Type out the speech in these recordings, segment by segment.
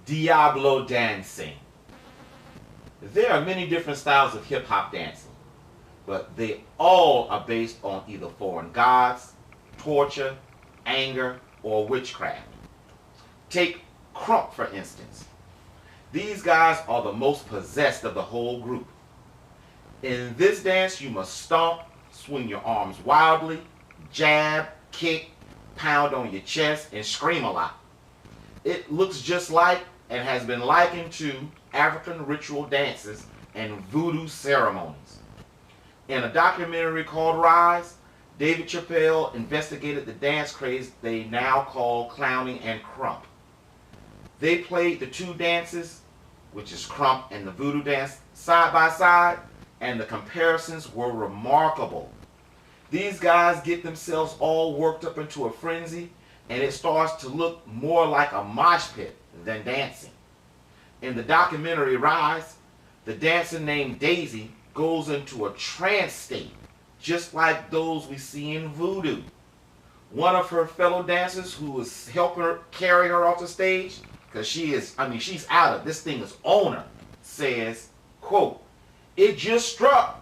Diablo dancing. There are many different styles of hip-hop dancing, but they all are based on either foreign gods, torture, anger, or witchcraft. Take Krump, for instance. These guys are the most possessed of the whole group. In this dance, you must stomp, swing your arms wildly, jab, kick, pound on your chest, and scream a lot. It looks just like and has been likened to African ritual dances and voodoo ceremonies. In a documentary called Rise, David Chappelle investigated the dance craze they now call clowning and Krump. They played the two dances, which is Krump and the voodoo dance, side by side, and the comparisons were remarkable. These guys get themselves all worked up into a frenzy, and it starts to look more like a mosh pit than dancing. In the documentary Rise, the dancer named Daisy goes into a trance state, just like those we see in voodoo. One of her fellow dancers who was helping her carry her off the stage, because she's out of this thing is on her, says, quote, "It just struck,"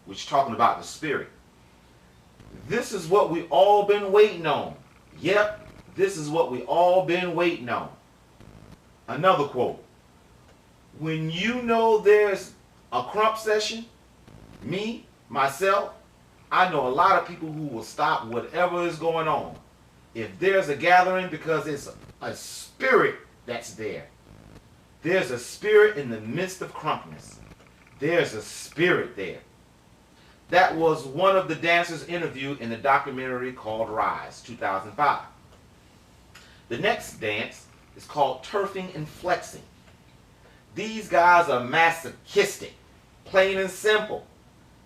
which talking about the spirit. "This is what we all been waiting on." Yep, this is what we all been waiting on. Another quote, "When you know there's a Krump session, myself, I know a lot of people who will stop whatever is going on. If there's a gathering because it's a spirit that's there. There's a spirit in the midst of Krumpness. There's a spirit there." That was one of the dancers interviewed in the documentary called Rise, 2005. The next dance is called turfing and flexing. These guys are masochistic, plain and simple.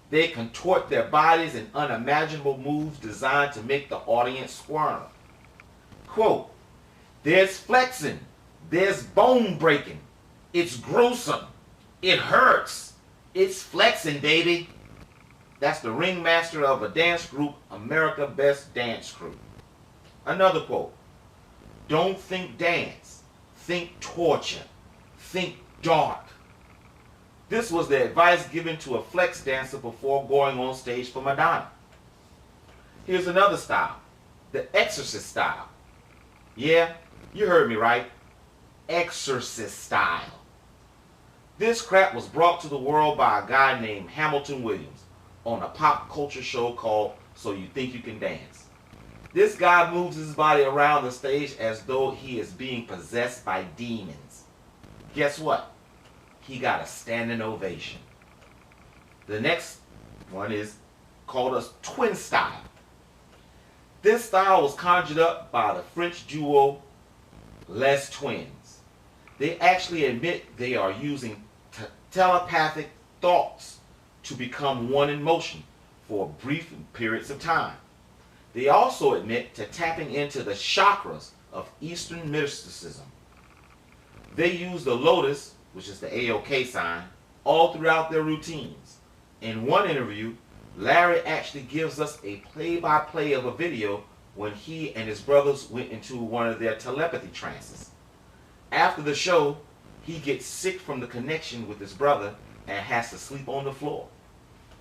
They contort their bodies in unimaginable moves designed to make the audience squirm. Quote, "There's flexing, there's bone breaking. It's gruesome. It hurts. It's flexing, baby." That's the ringmaster of a dance group, America's Best Dance Crew. Another quote, "Don't think dance, think torture, think dark." This was the advice given to a flex dancer before going on stage for Madonna. Here's another style, the exorcist style. Yeah, you heard me right. Exorcist style. This crap was brought to the world by a guy named Hamilton Williams on a pop culture show called So You Think You Can Dance. This guy moves his body around the stage as though he is being possessed by demons. Guess what? He got a standing ovation. The next one is called a twin style. This style was conjured up by the French duo Les Twins. They actually admit they are using telepathic thoughts to become one in motion for brief periods of time. They also admit to tapping into the chakras of Eastern mysticism. They use the lotus, which is the A-OK sign, all throughout their routines. In one interview, Larry actually gives us a play-by-play of a video when he and his brothers went into one of their telepathy trances. After the show, he gets sick from the connection with his brother and has to sleep on the floor.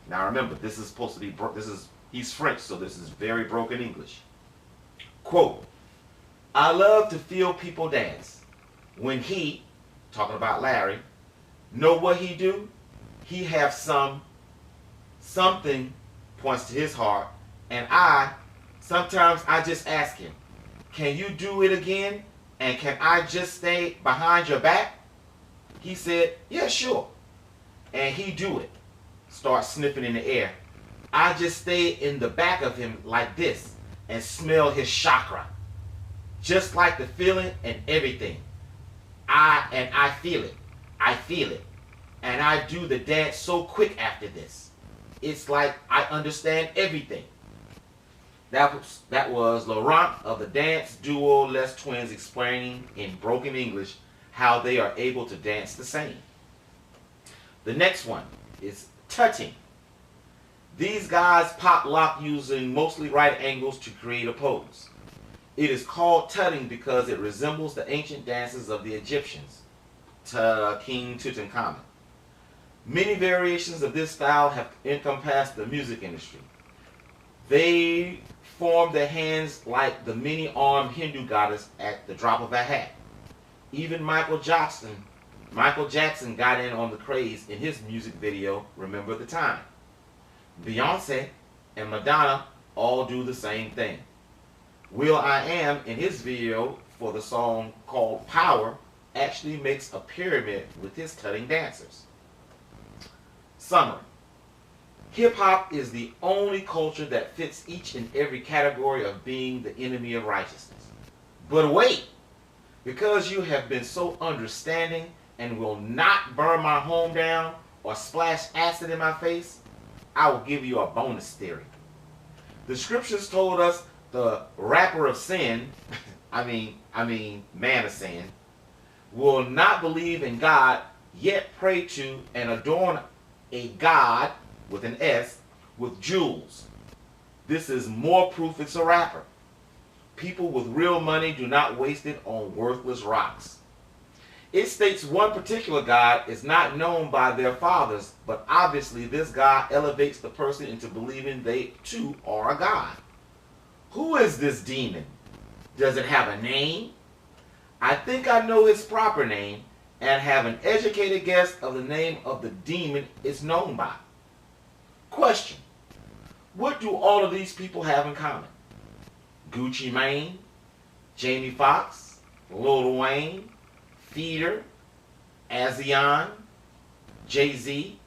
Now remember, this is supposed to be, he's French, so this is very broken English. Quote, "I love to feel people dance. When he," talking about Larry, "know what he do? He have something," points to his heart, "and sometimes I just ask him, can you do it again? And can I just stay behind your back?" He said, "Yeah, sure." And he do it. Start sniffing in the air. I just stay in the back of him like this and smell his chakra. Just like the feeling and everything. I feel it. I feel it. And I do the dance so quick after this. It's like I understand everything. That was Laurent of the dance duo Les Twins explaining in broken English how they are able to dance the same. The next one is tutting. These guys pop lock using mostly right angles to create a pose. It is called tutting because it resembles the ancient dances of the Egyptians, to King Tutankhamun. Many variations of this style have encompassed the music industry. They form their hands like the many-armed Hindu goddess at the drop of a hat. Even Michael Jackson got in on the craze in his music video, Remember the Time. Beyonce and Madonna all do the same thing. will.i.am in his video for the song called Power actually makes a pyramid with his tutting dancers. Summary. Hip-hop is the only culture that fits each and every category of being the enemy of righteousness. But wait, because you have been so understanding and will not burn my home down or splash acid in my face, I will give you a bonus theory. The scriptures told us the rapper of sin, I mean man of sin, will not believe in God, yet pray to and adorn a God, with an S, with jewels. This is more proof it's a rapper. People with real money do not waste it on worthless rocks. It states one particular God is not known by their fathers, but obviously this God elevates the person into believing they too are a God. Who is this demon? Does it have a name? I think I know its proper name and have an educated guess of the name of the demon it's known by. Question. What do all of these people have in common? Gucci Mane, Jamie Foxx, Lil Wayne, Feeder, Azion, Jay-Z,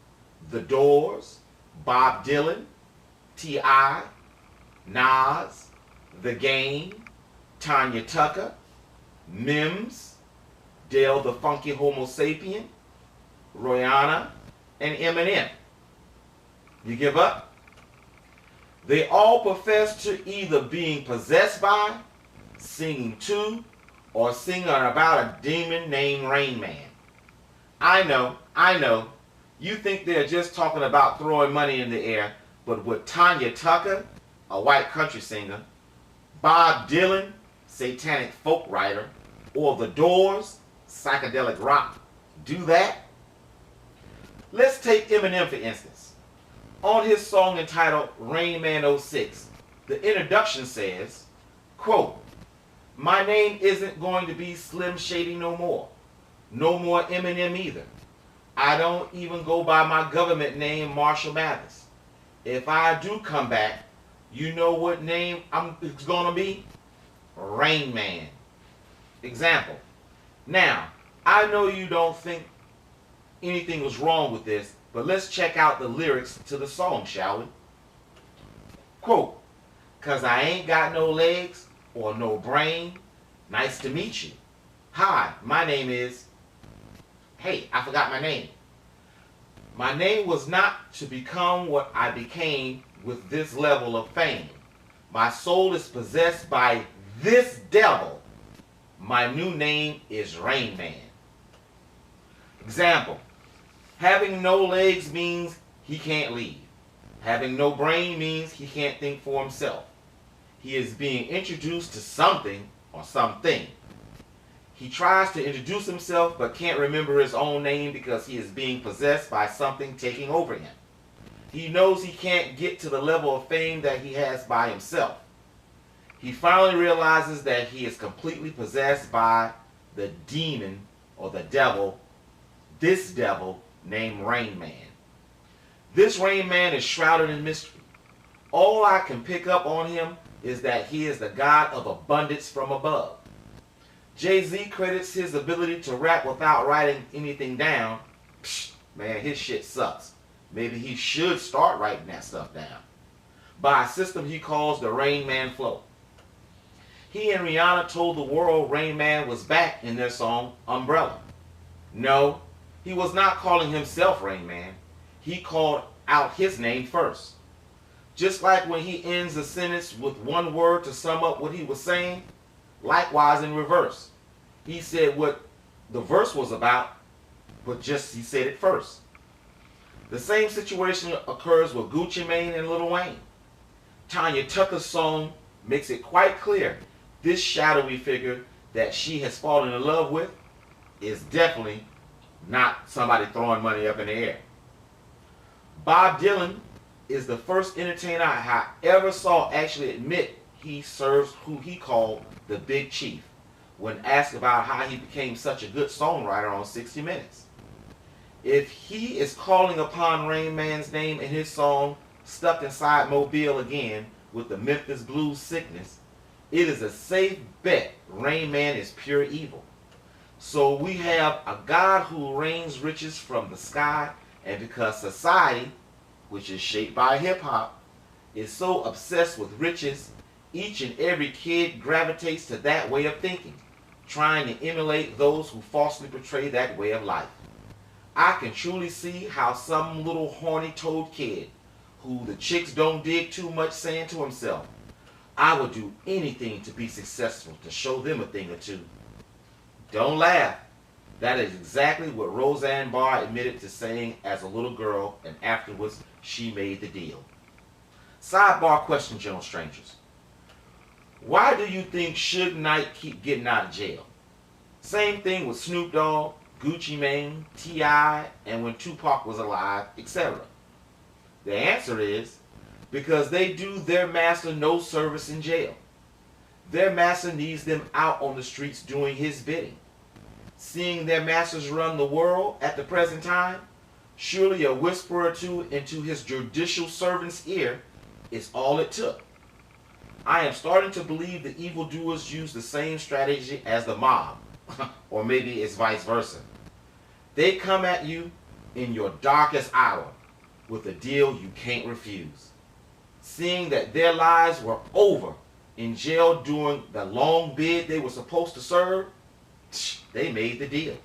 The Doors, Bob Dylan, T.I., Nas, The Game, Tanya Tucker, Mims, Dale the Funky Homo Sapien, Rihanna, and Eminem. You give up? They all profess to either being possessed by, singing to, or singing about a demon named Rain Man. I know, you think they're just talking about throwing money in the air, but with Tanya Tucker, a white country singer, Bob Dylan, satanic folk writer, or The Doors, psychedelic rock, do that? Let's take Eminem for instance. On his song entitled Rain Man 06, the introduction says, quote, "My name isn't going to be Slim Shady no more. No more Eminem either. I don't even go by my government name, Marshall Mathers. If I do come back, you know what name it's going to be? Rain Man." Example. Now, I know you don't think anything was wrong with this, but let's check out the lyrics to the song, shall we? Quote, "'Cause I ain't got no legs or no brain. Nice to meet you. Hi, my name is..." Hey, I forgot my name. My name was not to become what I became with this level of fame. My soul is possessed by this devil. My new name is Rain Man. Example. Having no legs means he can't leave. Having no brain means he can't think for himself. He is being introduced to something or something. He tries to introduce himself but can't remember his own name because he is being possessed by something taking over him. He knows he can't get to the level of fame that he has by himself. He finally realizes that he is completely possessed by the demon or the devil, this devil named Rain Man. This Rain Man is shrouded in mystery. All I can pick up on him is that he is the God of abundance from above. Jay-Z credits his ability to rap without writing anything down. Psh, man, his shit sucks. Maybe he should start writing that stuff down. By a system he calls the Rain Man flow. He and Rihanna told the world Rain Man was back in their song Umbrella. No, he was not calling himself Rain Man. He called out his name first. Just like when he ends a sentence with one word to sum up what he was saying, likewise in reverse. He said what the verse was about, but just he said it first. The same situation occurs with Gucci Mane and Lil Wayne. Tanya Tucker's song makes it quite clear this shadowy figure that she has fallen in love with is definitely not somebody throwing money up in the air. Bob Dylan is the first entertainer I ever saw actually admit he serves who he called the Big Chief when asked about how he became such a good songwriter on 60 Minutes. If he is calling upon Rain Man's name in his song Stuck Inside Mobile Again with the Memphis Blues Sickness, it is a safe bet Rain Man is pure evil. So we have a God who rains riches from the sky, and because society, which is shaped by hip-hop, is so obsessed with riches, each and every kid gravitates to that way of thinking, trying to emulate those who falsely portray that way of life. I can truly see how some little horny toad kid, who the chicks don't dig too much, saying to himself, I would do anything to be successful to show them a thing or two. Don't laugh. That is exactly what Roseanne Barr admitted to saying as a little girl, and afterwards she made the deal. Sidebar question, gentle strangers. Why do you think Suge Knight keep getting out of jail? Same thing with Snoop Dogg, Gucci Mane, T.I., and when Tupac was alive, etc. The answer is because they do their master no service in jail. Their master needs them out on the streets doing his bidding. Seeing their masters run the world at the present time, surely a whisper or two into his judicial servant's ear is all it took. I am starting to believe the evildoers use the same strategy as the mob, or maybe it's vice versa. They come at you in your darkest hour with a deal you can't refuse. Seeing that their lives were over in jail during the long bid they were supposed to serve, they made the deal.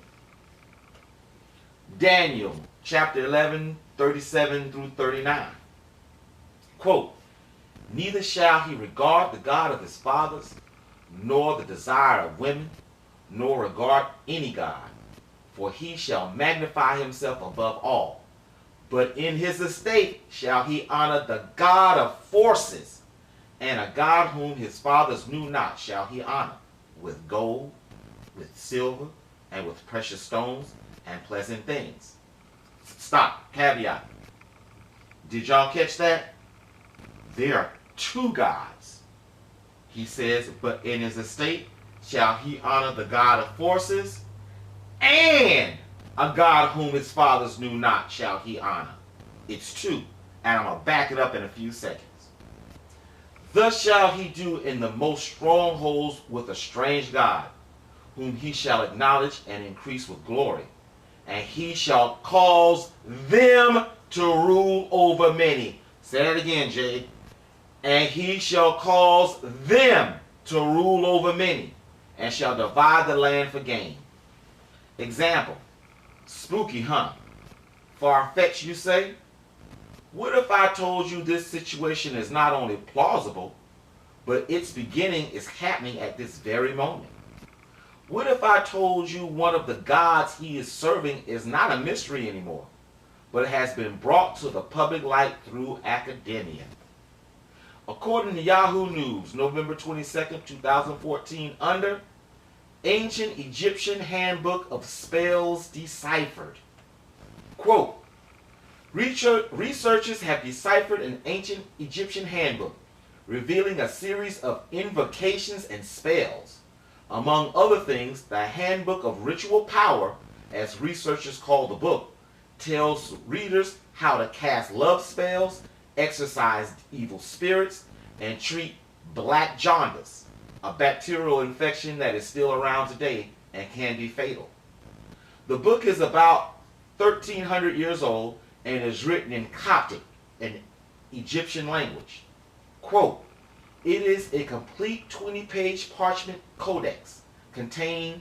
Daniel chapter 11, 37 through 39. Quote, neither shall he regard the God of his fathers, nor the desire of women, nor regard any God, for he shall magnify himself above all. But in his estate shall he honor the God of forces, and a God whom his fathers knew not shall he honor, with gold, with silver, and with precious stones, and pleasant things. Stop. Caveat. Did y'all catch that? There are two gods. He says, but in his estate shall he honor the God of forces, and a God whom his fathers knew not shall he honor. It's two, and I'm going to back it up in a few seconds. Thus shall he do in the most strongholds with a strange God, whom he shall acknowledge and increase with glory. And he shall cause them to rule over many. Say that again, Jay. And he shall cause them to rule over many, and shall divide the land for gain. Example. Spooky, huh? Far-fetched, you say? What if I told you this situation is not only plausible, but its beginning is happening at this very moment? What if I told you one of the gods he is serving is not a mystery anymore, but has been brought to the public light through academia? According to Yahoo News, November 22nd, 2014, under Ancient Egyptian Handbook of Spells Deciphered. Quote, researchers have deciphered an ancient Egyptian handbook, revealing a series of invocations and spells. Among other things, the Handbook of Ritual Power, as researchers call the book, tells readers how to cast love spells, exorcise evil spirits, and treat black jaundice, a bacterial infection that is still around today and can be fatal. The book is about 1,300 years old and is written in Coptic, an Egyptian language. Quote, it is a complete 20-page parchment codex containing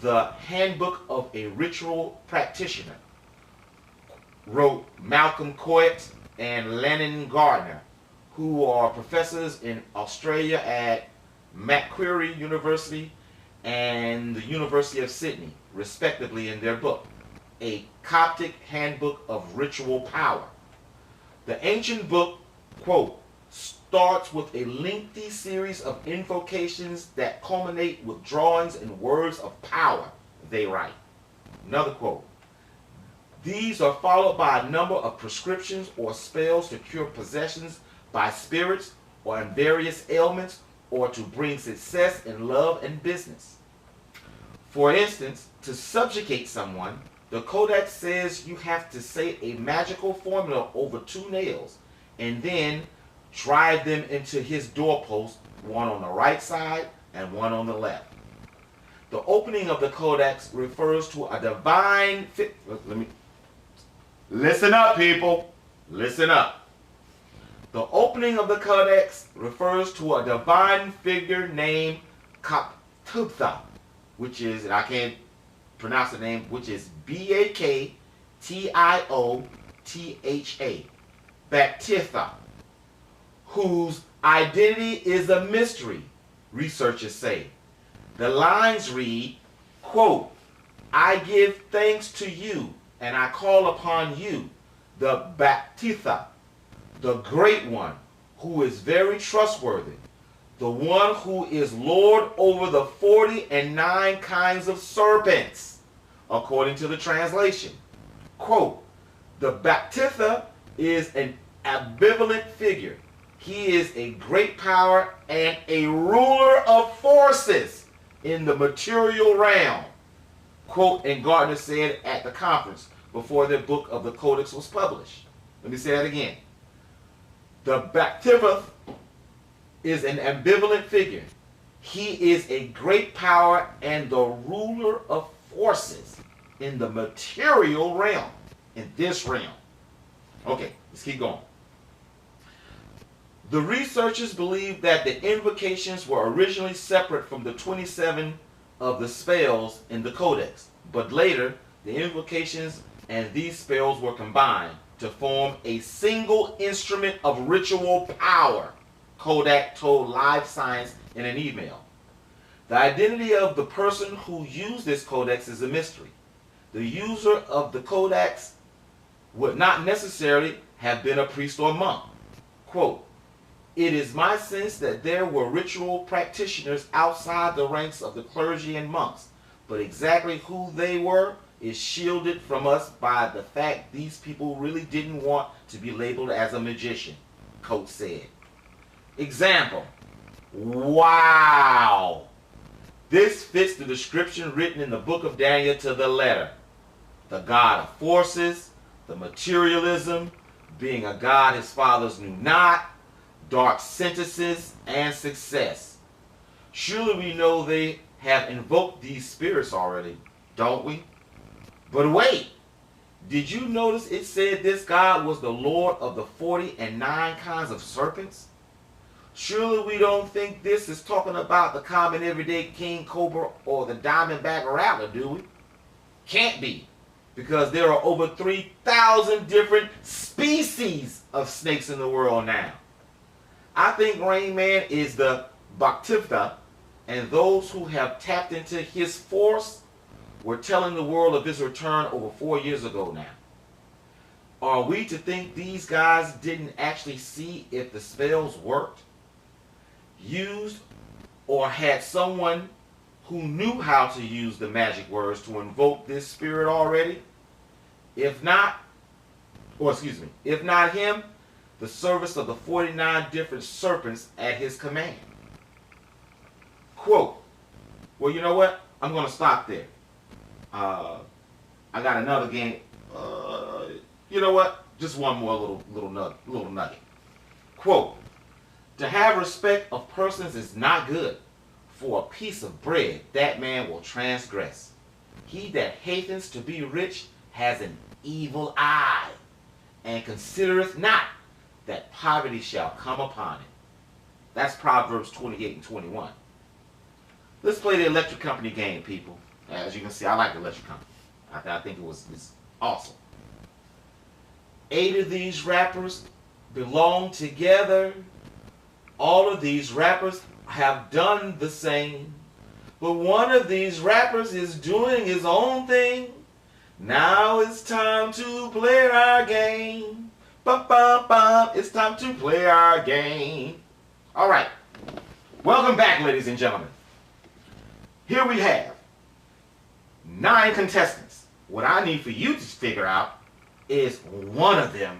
the Handbook of a Ritual Practitioner, wrote Malcolm Coet and Lennon Gardner, who are professors in Australia at Macquarie University and the University of Sydney, respectively, in their book, A Coptic Handbook of Ritual Power. The ancient book, quote, starts with a lengthy series of invocations that culminate with drawings and words of power, they write. Another quote. These are followed by a number of prescriptions or spells to cure possessions by spirits or in various ailments or to bring success in love and business. For instance, to subjugate someone, the Codex says you have to say a magical formula over 2 nails and then drive them into his doorpost, one on the right side and one on the left. The opening of the Codex refers to a divine Listen up, people. Listen up. The opening of the Codex refers to a divine figure named Kaptutha, which is, and I can't pronounce the name, which is Baktitha, Baktitha, whose identity is a mystery, researchers say. The lines read, quote, I give thanks to you, and I call upon you, the Baktitha, the great one, who is very trustworthy, the one who is Lord over the 49 kinds of serpents, according to the translation. Quote, the Baktitha is an ambivalent figure. He is a great power and a ruler of forces in the material realm. Quote, and Gardner said at the conference before their book of the Codex was published. Let me say that again. The Baktitha is an ambivalent figure. He is a great power and the ruler of forces in the material realm, in this realm. Okay, let's keep going. The researchers believe that the invocations were originally separate from the 27 of the spells in the Codex, but later the invocations and these spells were combined to form a single instrument of ritual power, Kodak told Live Science in an email. The identity of the person who used this codex is a mystery. The user of the codex would not necessarily have been a priest or monk. Quote, it is my sense that there were ritual practitioners outside the ranks of the clergy and monks, but exactly who they were is shielded from us by the fact these people really didn't want to be labeled as a magician, Coates said. Example, wow. This fits the description written in the book of Daniel to the letter. The God of forces, the materialism, being a God his fathers knew not, dark sentences, and success. Surely we know they have invoked these spirits already, don't we? But wait, did you notice it said this God was the Lord of the 49 kinds of serpents? Surely we don't think this is talking about the common everyday king cobra or the diamondback rattler, do we? Can't be, because there are over 3,000 different species of snakes in the world now. I think Rain Man is the Baktitha, and those who have tapped into his force were telling the world of his return over 4 years ago now. Are we to think these guys didn't actually see if the spells worked, used, or had someone who knew how to use the magic words to invoke this spirit already? If not him, the service of the 49 different serpents at his command. Quote, well, you know what? I'm going to stop there. I got another game. You know what? Just one more little nugget. Quote, to have respect of persons is not good. For a piece of bread, that man will transgress. He that hateth to be rich has an evil eye, and considereth not that poverty shall come upon it. That's Proverbs 28 and 21. Let's play the Electric Company game, people. As you can see, I like the Electric Company. I think it's awesome. 8 of these rappers belong together. All of these rappers have done the same. But one of these rappers is doing his own thing. Now it's time to play our game. Ba-ba-ba. It's time to play our game. All right. Welcome back, ladies and gentlemen. Here we have 9 contestants. What I need for you to figure out is one of them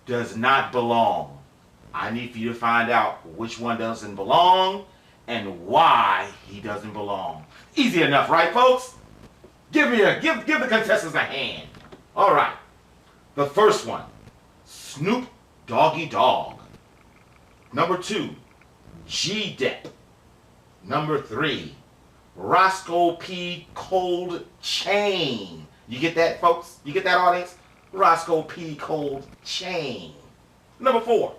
does not belong. I need for you to find out which one doesn't belong and why he doesn't belong. Easy enough, right, folks? Give the contestants a hand. All right. The first one, Snoop Doggy Dogg. Number 2, G-Dep. Number 3, Roscoe P. Cold Chain. You get that, folks? You get that, audience? Roscoe P. Cold Chain. Number 4,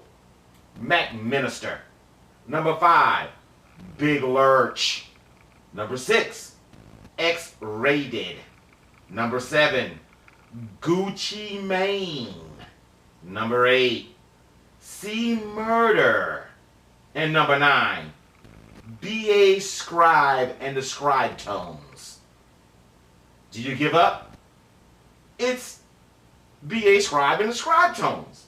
Mac Minister. Number 5, Big Lurch. Number 6, X-Rated. Number 7, Gucci Mane. Number 8, C Murder. And number 9, B.A. Scribe and the Scribe Tones. Do you give up? It's B.A. Scribe and the Scribe Tones.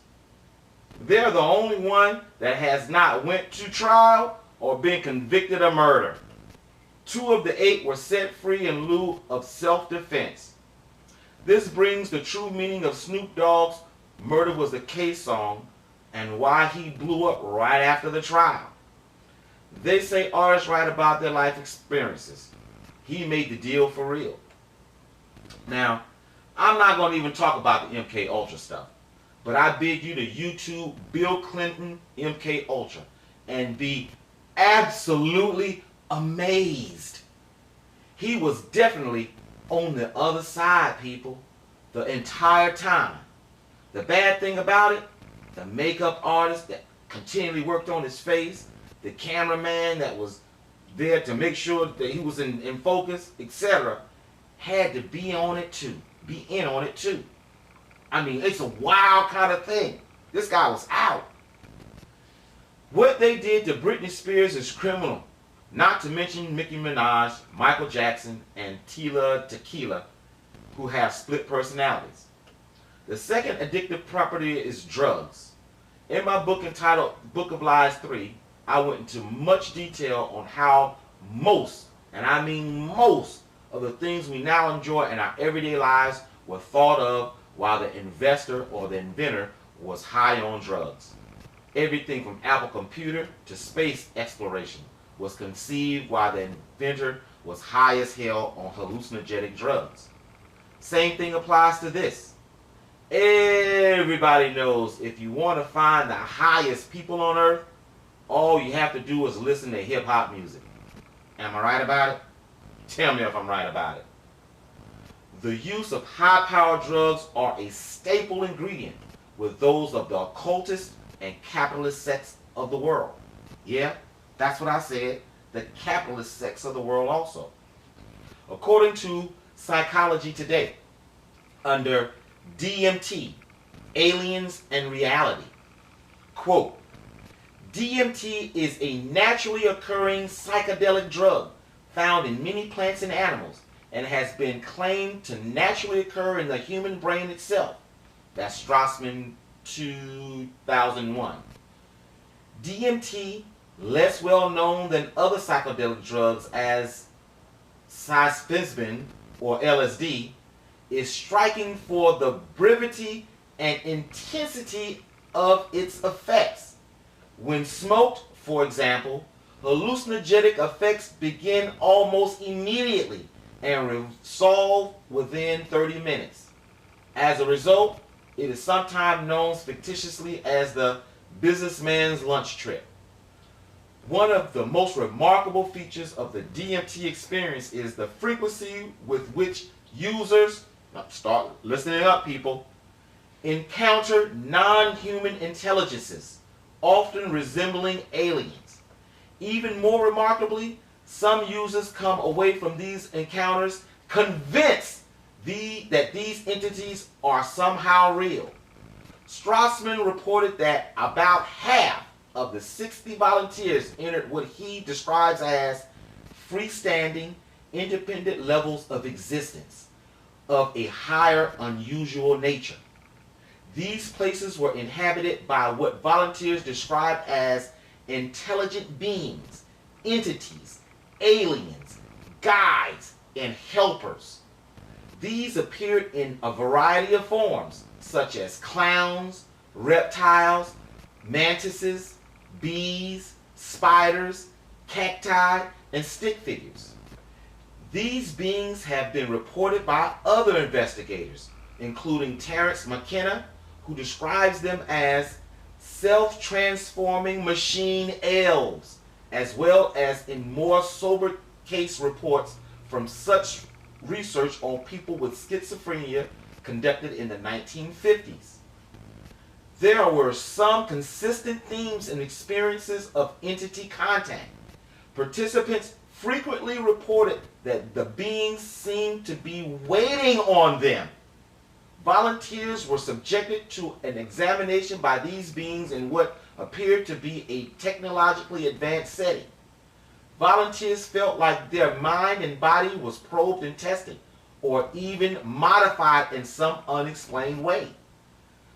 They're the only one that has not went to trial or been convicted of murder. 2 of the 8 were set free in lieu of self-defense. This brings the true meaning of Snoop Dogg's Murder Was the Case song and why he blew up right after the trial. They say artists write about their life experiences. He made the deal for real. Now, I'm not going to even talk about the MK Ultra stuff, but I bid you to YouTube Bill Clinton MK Ultra and be absolutely amazed. He was definitely on the other side, people, the entire time. The bad thing about it, the makeup artist that continually worked on his face, the cameraman that was there to make sure that he was in focus, etc., had to be on it too. Be in on it too. I mean, it's a wild kind of thing. This guy was out. What they did to Britney Spears is criminal. Not to mention Nicki Minaj, Michael Jackson, and Tila Tequila, who have split personalities. The second addictive property is drugs. In my book entitled Book of Lies 3, I went into much detail on how most, and I mean most, of the things we now enjoy in our everyday lives were thought of while the investor or the inventor was high on drugs. Everything from Apple Computer to space exploration was conceived while the inventor was high as hell on hallucinogenic drugs. Same thing applies to this. Everybody knows if you want to find the highest people on earth, all you have to do is listen to hip-hop music. Am I right about it? Tell me if I'm right about it. The use of high-powered drugs are a staple ingredient with those of the occultist and capitalist sects of the world. Yeah, that's what I said, the capitalist sects of the world also. According to Psychology Today, under DMT, Aliens and Reality, quote, DMT is a naturally occurring psychedelic drug found in many plants and animals and has been claimed to naturally occur in the human brain itself. That's Strassman 2001. DMT, less well known than other psychedelic drugs as psilocybin or LSD, is striking for the brevity and intensity of its effects. When smoked, for example, hallucinogenic effects begin almost immediately and resolve within 30 minutes. As a result, it is sometimes known fictitiously as the businessman's lunch trip. One of the most remarkable features of the DMT experience is the frequency with which users, start listening up people, encounter non-human intelligences, often resembling aliens. Even more remarkably, some users come away from these encounters convinced that these entities are somehow real. Strassman reported that about half of the 60 volunteers entered what he describes as freestanding, independent levels of existence of a higher, unusual nature. These places were inhabited by what volunteers described as intelligent beings, entities, aliens, guides, and helpers. These appeared in a variety of forms, such as clowns, reptiles, mantises, bees, spiders, cacti, and stick figures. These beings have been reported by other investigators, including Terence McKenna, who describes them as self-transforming machine elves, as well as in more sober case reports from such research on people with schizophrenia conducted in the 1950s. There were some consistent themes and experiences of entity contact. Participants frequently reported that the beings seemed to be waiting on them. Volunteers were subjected to an examination by these beings in what appeared to be a technologically advanced setting. Volunteers felt like their mind and body was probed and tested, or even modified in some unexplained way.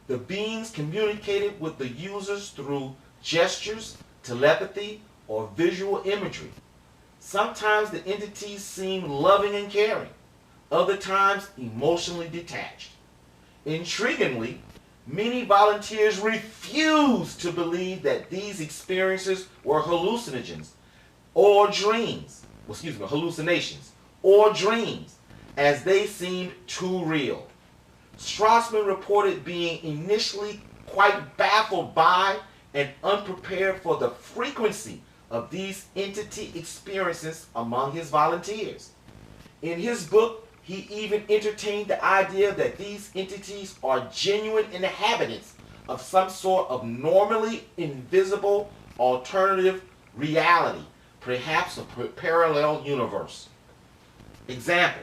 The beings communicated with the users through gestures, telepathy, or visual imagery. Sometimes the entities seemed loving and caring, other times emotionally detached. Intriguingly, many volunteers refused to believe that these experiences were hallucinations or hallucinations or dreams, as they seemed too real. Strassman reported being initially quite baffled by and unprepared for the frequency of these entity experiences among his volunteers. In his book, he even entertained the idea that these entities are genuine inhabitants of some sort of normally invisible alternative reality, perhaps a parallel universe. Example: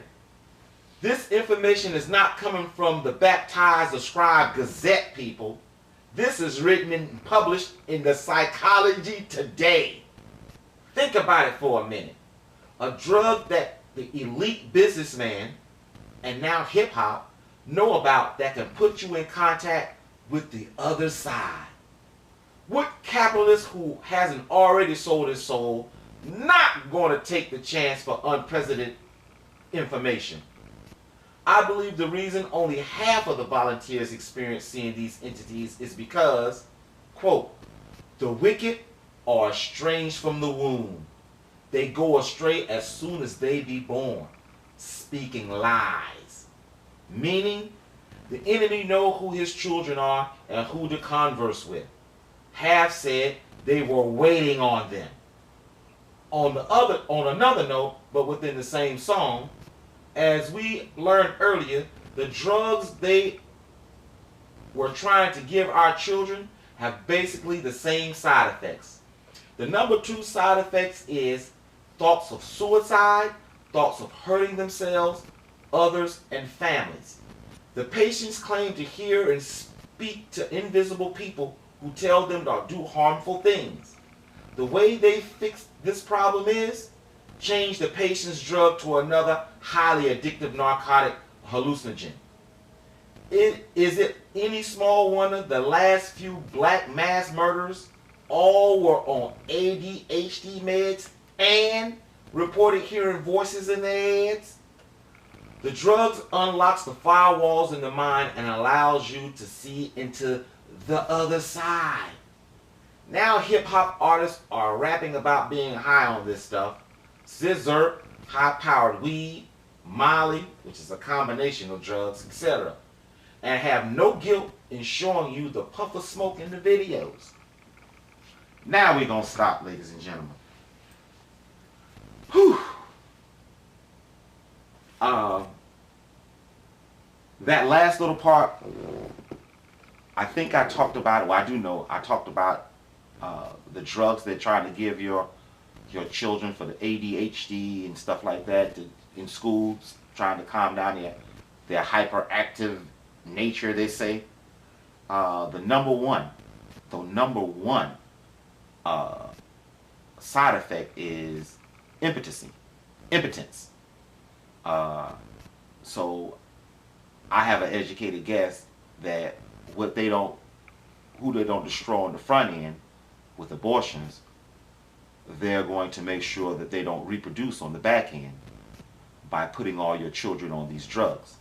this information is not coming from the baptized or scribe Gazette people. This is written and published in the Psychology Today. Think about it for a minute. A drug that the elite businessman and now hip-hop know about that can put you in contact with the other side. What capitalist who hasn't already sold his soul not going to take the chance for unprecedented information? I believe the reason only half of the volunteers experience seeing these entities is because, quote, the wicked are estranged from the womb. They go astray as soon as they be born, speaking lies. Meaning, the enemy know who his children are and who to converse with. Half said they were waiting on them. On another note, but within the same song, as we learned earlier, the drugs they were trying to give our children have basically the same side effects. The number 2 side effects is thoughts of suicide, thoughts of hurting themselves, others, and families. The patients claim to hear and speak to invisible people who tell them to do harmful things. The way they fix this problem is change the patient's drug to another highly addictive narcotic hallucinogen. Is it any small wonder the last few black mass murderers all were on ADHD meds and reported hearing voices in their heads? The drugs unlocks the firewalls in the mind and allows you to see into the other side. Now hip-hop artists are rapping about being high on this stuff. Scissor, high-powered weed, Molly, which is a combination of drugs, etc., and have no guilt in showing you the puff of smoke in the videos. Now we're going to stop, ladies and gentlemen. Whew. That last little part, I think I talked about it. Well, I do know I talked about the drugs they're trying to give your children for the ADHD and stuff like that in schools, trying to calm down their hyperactive nature, they say. The number one side effect is impotence. So I have an educated guess that what they don't, who they don't destroy on the front end with abortions, they're going to make sure that they don't reproduce on the back end by putting all your children on these drugs.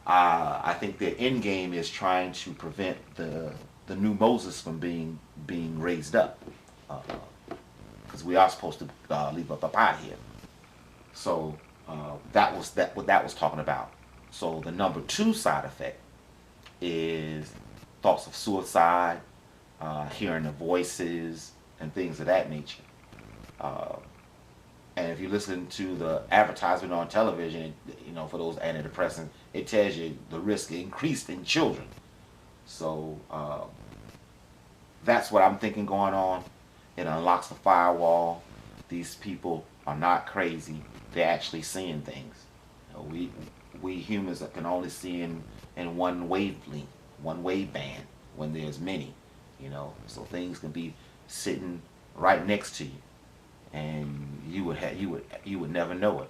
I think their end game is trying to prevent the new Moses from being raised up, because we are supposed to leave up out here. So that was what that was talking about. So the number 2 side effect is thoughts of suicide, hearing the voices, and things of that nature. And if you listen to the advertisement on television, you know, for those antidepressants, it tells you the risk increased in children. So that's what I'm thinking going on. It unlocks the firewall. These people are not crazy. They're actually seeing things. You know, we humans can only see in one wavelength, one wave band, when there's many. You know, so things can be sitting right next to you, and you would never know it,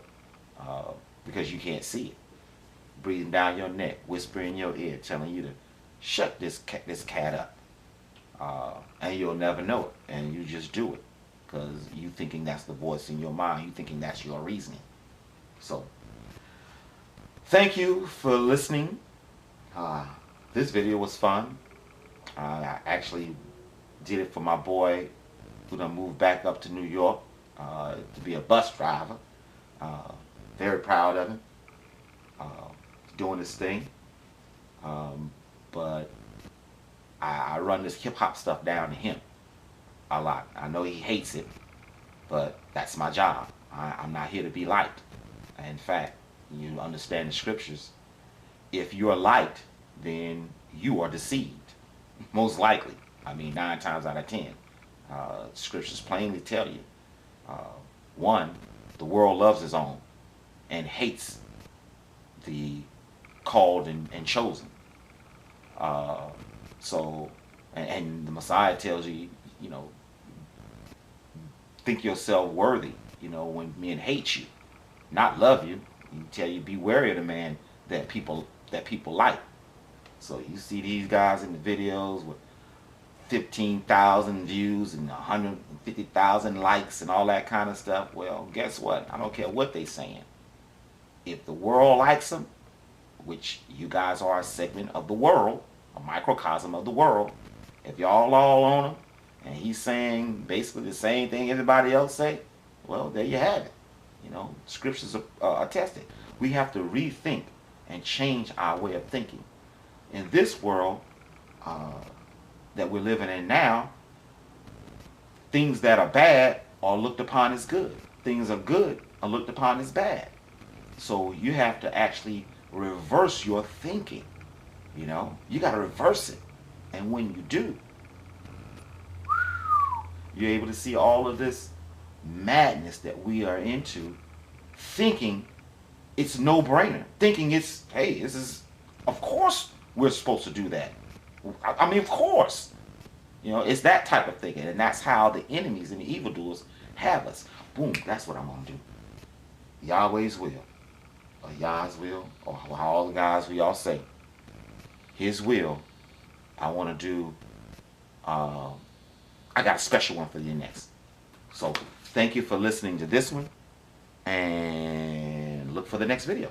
because you can't see it, breathing down your neck, whispering in your ear, telling you to shut this cat up, and you'll never know it, and you just do it because you thinking that's the voice in your mind, you thinking that's your reasoning. So thank you for listening. This video was fun. I actually did it for my boy who done moved back up to New York to be a bus driver. Very proud of him, doing this thing. But I run this hip-hop stuff down to him a lot. I know he hates it, but that's my job. I'm not here to be liked. In fact, you understand the scriptures. If you're liked, then you are deceived. Most likely. I mean, 9 times out of 10. Scriptures plainly tell you. 1, the world loves his own and hates the called and chosen. So, and the Messiah tells you, you know, think yourself worthy, you know, when men hate you, not love you. He tell you, be wary of the man that people like. So you see these guys in the videos with 15,000 views and 150,000 likes and all that kind of stuff. Well, guess what? I don't care what they saying. If the world likes them, which you guys are a segment of the world, a microcosm of the world, if y'all all on him and he's saying basically the same thing everybody else say, well, there you have it. You know, scriptures are attested. We have to rethink and change our way of thinking. In this world that we're living in now, things that are bad are looked upon as good. Things are good are looked upon as bad. So you have to actually reverse your thinking. You know, you got to reverse it. And when you do, you're able to see all of this madness that we are into, thinking it's no-brainer. Thinking it's, hey, this is, of course we're supposed to do that. I mean, of course. You know, it's that type of thinking. And that's how the enemies and the evildoers have us. Boom, that's what I'm going to do. Yahweh's will, or Yah's will, or how all the guys we all say, His will, I want to do, I got a special one for you next. So, thank you for listening to this one, and look for the next video.